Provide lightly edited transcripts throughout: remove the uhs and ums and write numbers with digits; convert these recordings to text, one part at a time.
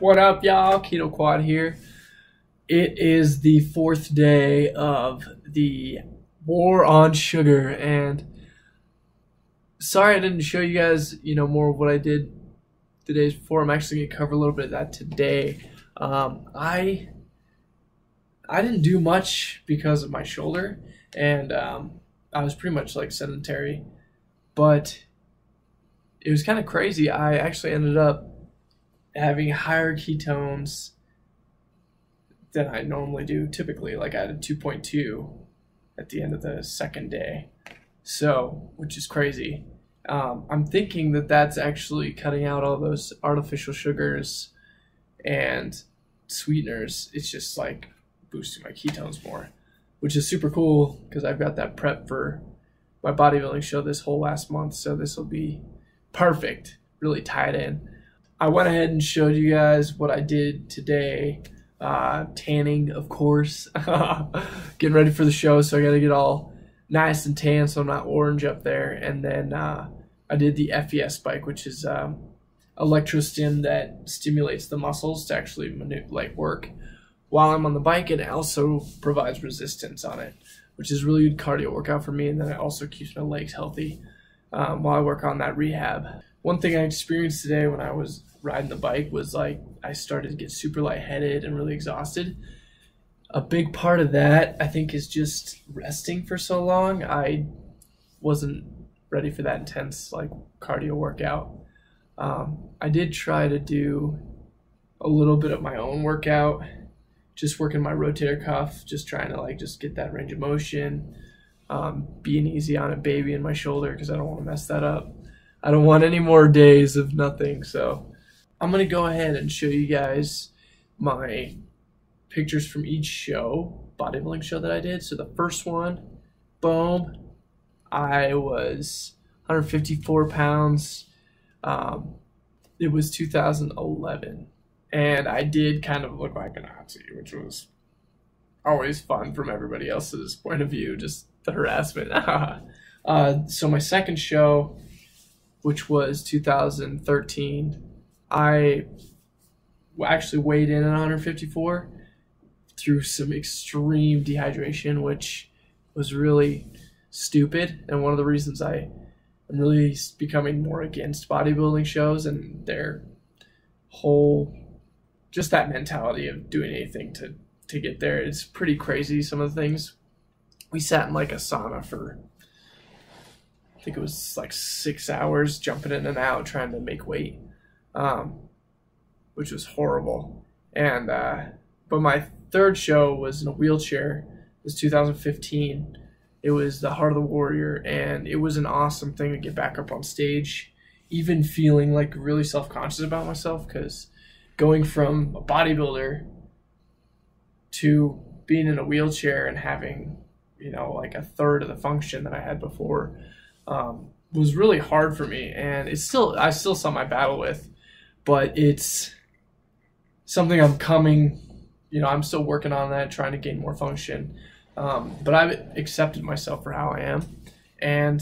What up, y'all? Keto Quad here. It is the 4th day of the war on sugar, and sorry I didn't show you guys, more of what I did the days before. I'm actually going to cover a little bit of that today. I didn't do much because of my shoulder, and I was pretty much like sedentary, but it was kind of crazy. I actually ended up having higher ketones than I normally do typically. Like I had a 2.2 at the end of the second day, so which is crazy. I'm thinking that that's actually cutting out all those artificial sugars and sweeteners. It's just like boosting my ketones more, which is super cool because I've got that prep for my bodybuilding show this whole last month, so this will be perfect, really tied in. I went ahead and showed you guys what I did today. Tanning, of course. Getting ready for the show, so I got to get all nice and tan so I'm not orange up there. And then I did the FES bike, which is electrostim that stimulates the muscles to actually work while I'm on the bike, and it also provides resistance on it, which is really good cardio workout for me. And then it also keeps my legs healthy while I work on that rehab. One thing I experienced today when I was riding the bike was like I started to get super lightheaded and really exhausted. A big part of that, I think, is just resting for so long. I wasn't ready for that intense like cardio workout. I did try to do a little bit of my own workout, just working my rotator cuff, just trying to just get that range of motion, being easy on it, baby in my shoulder, because I don't want to mess that up. I don't want any more days of nothing. So I'm going to go ahead and show you guys my pictures from each bodybuilding show that I did. So the first one, boom, I was 154 pounds. It was 2011. And I did kind of look like a Nazi, which was always fun from everybody else's point of view, just the harassment. So my second show, which was 2013, I actually weighed in at 154 through some extreme dehydration, which was really stupid. And one of the reasons I am really becoming more against bodybuilding shows and their whole, just that mentality of doing anything to get there. It's pretty crazy, some of the things. We sat in like a sauna for, I think it was like 6 hours, jumping in and out trying to make weight, which was horrible. And but my third show was in a wheelchair. It was 2015. It was the Heart of the Warrior, and it was an awesome thing to get back up on stage, even feeling like really self-conscious about myself, because going from a bodybuilder to being in a wheelchair and having, like a third of the function that I had before, was really hard for me. And I still saw my battle with, but it's something I'm still working on that, trying to gain more function. But I've accepted myself for how I am, and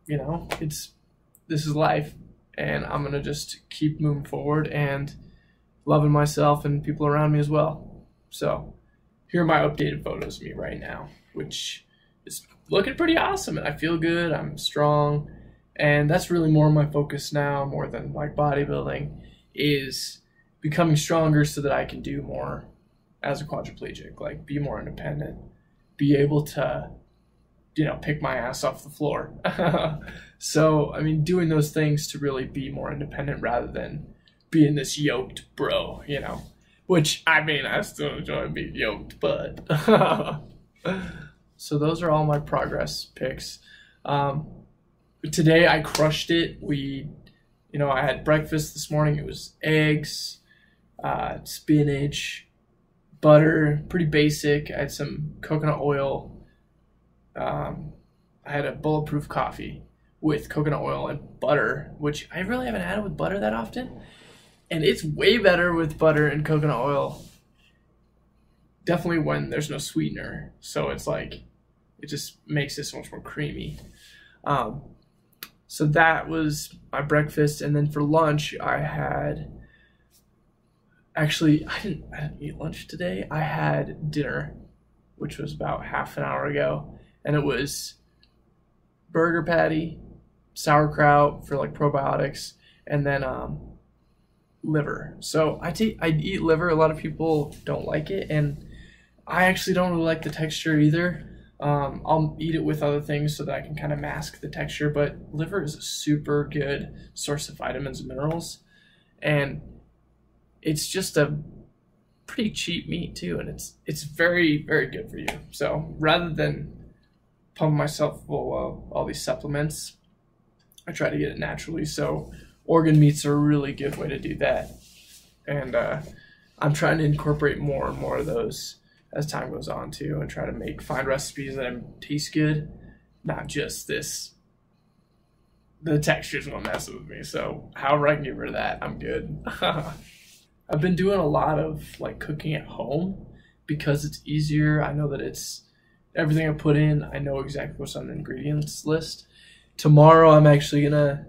this is life, and I'm gonna just keep moving forward and loving myself and people around me as well. So here are my updated photos of me right now, which is looking pretty awesome, and I feel good, I'm strong, and that's really more my focus now, more than like bodybuilding, is becoming stronger so that I can do more as a quadriplegic, like be more independent, be able to, pick my ass off the floor. So, doing those things to really be more independent rather than being this yoked bro, which, I still enjoy being yoked, but so those are all my progress pics. Today I crushed it. I had breakfast this morning. It was eggs, spinach, butter, pretty basic. I had some coconut oil. I had a bulletproof coffee with coconut oil and butter, which I really haven't had it with butter that often. And it's way better with butter and coconut oil. Definitely when there's no sweetener. So it's like, it just makes it so much more creamy. So that was my breakfast. And then for lunch, I had Actually, I didn't eat lunch today. I had dinner, which was about half an hour ago, and it was burger patty, sauerkraut for like probiotics, and then liver. So I eat liver. A lot of people don't like it, and I actually don't really like the texture either. I'll eat it with other things so that I can kind of mask the texture, but liver is a super good source of vitamins and minerals, and it's just a pretty cheap meat too, and it's very, very good for you. So rather than pump myself full of all these supplements, I try to get it naturally. So organ meats are a really good way to do that, and I'm trying to incorporate more and more of those as time goes on too, and try to find recipes that taste good, not just this. The texture's what messes with me. So however I can get rid of that, I'm good. I've been doing a lot of like cooking at home because it's easier. I know that it's everything I put in. I know exactly what's on the ingredients list. Tomorrow I'm actually gonna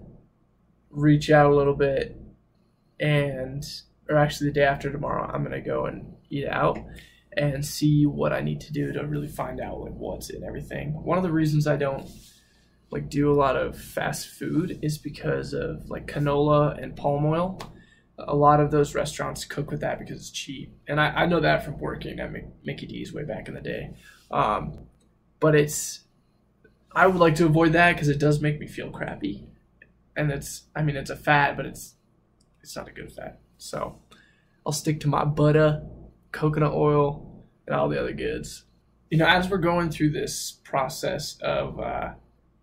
reach out a little bit, or actually the day after tomorrow, I'm gonna go and eat out and see what I need to do to really find out like what's in everything. One of the reasons I don't like do a lot of fast food is because of like canola and palm oil. A lot of those restaurants cook with that because it's cheap, and I know that from working at Mickey D's way back in the day. But I would like to avoid that because it does make me feel crappy, and it's a fat, but it's not a good fat. So I'll stick to my butter, coconut oil, and all the other goods. You know, as we're going through this process of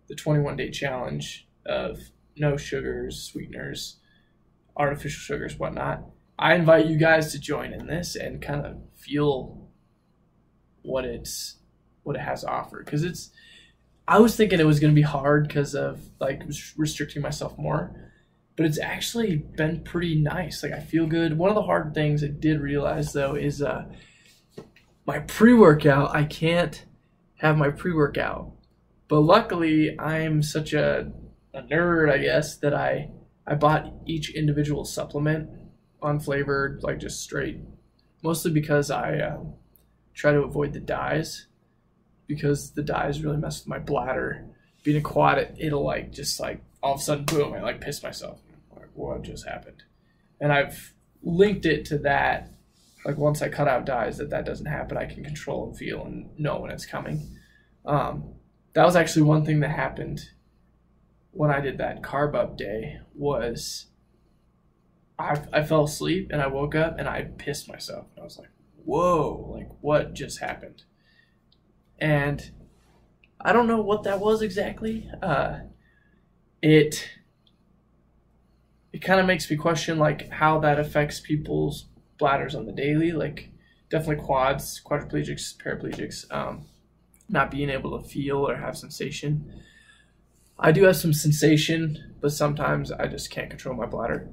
the 21-day challenge of no sugars, sweeteners, artificial sugars, whatnot, I invite you guys to join in this and kind of feel what it has to offer. Because I was thinking it was going to be hard because of like restricting myself more, but it's actually been pretty nice. Like I feel good. One of the hard things I did realize though is my pre-workout. I can't have my pre-workout, but luckily I'm such a nerd, I guess, that I bought each individual supplement unflavored, like just straight, mostly because I try to avoid the dyes, because the dyes really mess with my bladder. Being a quad, it'll like just like all of a sudden, boom, I like piss myself. Like, what just happened? And I've linked it to that. Like once I cut out dyes, that doesn't happen. I can control and feel and know when it's coming. That was actually one thing that happened when I did that carb up day. Was I fell asleep and I woke up and I pissed myself. And I was like, whoa, like what just happened? And I don't know what that was exactly. It kind of makes me question like how that affects people's bladders on the daily. Like definitely quads, quadriplegics, paraplegics, not being able to feel or have sensation. I do have some sensation, but sometimes I just can't control my bladder,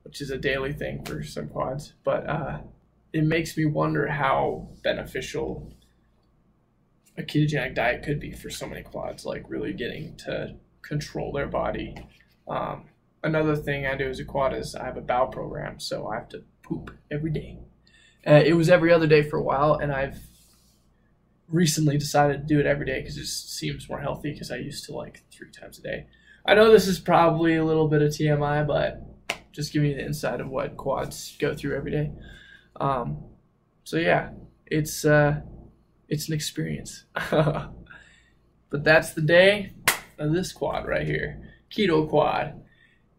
which is a daily thing for some quads. But it makes me wonder how beneficial a ketogenic diet could be for so many quads, like really getting to control their body. Another thing I do as a quad is I have a bowel program, so I have to poop every day. It was every other day for a while, and I've recently decided to do it every day because it just seems more healthy, because I used to like 3 times a day. I know this is probably a little bit of TMI, but just giving you the insight of what quads go through every day. So yeah, it's an experience. But that's the day of this quad right here, keto quad.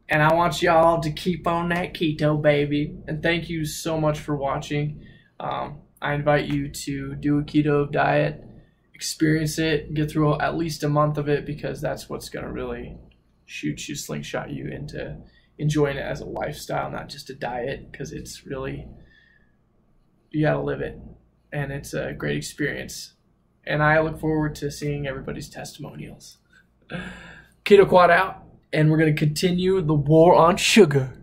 And I want y'all to keep on that keto, baby. And thank you so much for watching. I invite you to do a keto diet, experience it, get through at least a month of it, because that's what's going to really slingshot you into enjoying it as a lifestyle, not just a diet, because it's really, you got to live it. And it's a great experience. And I look forward to seeing everybody's testimonials. Keto Quad out, and we're going to continue the war on sugar.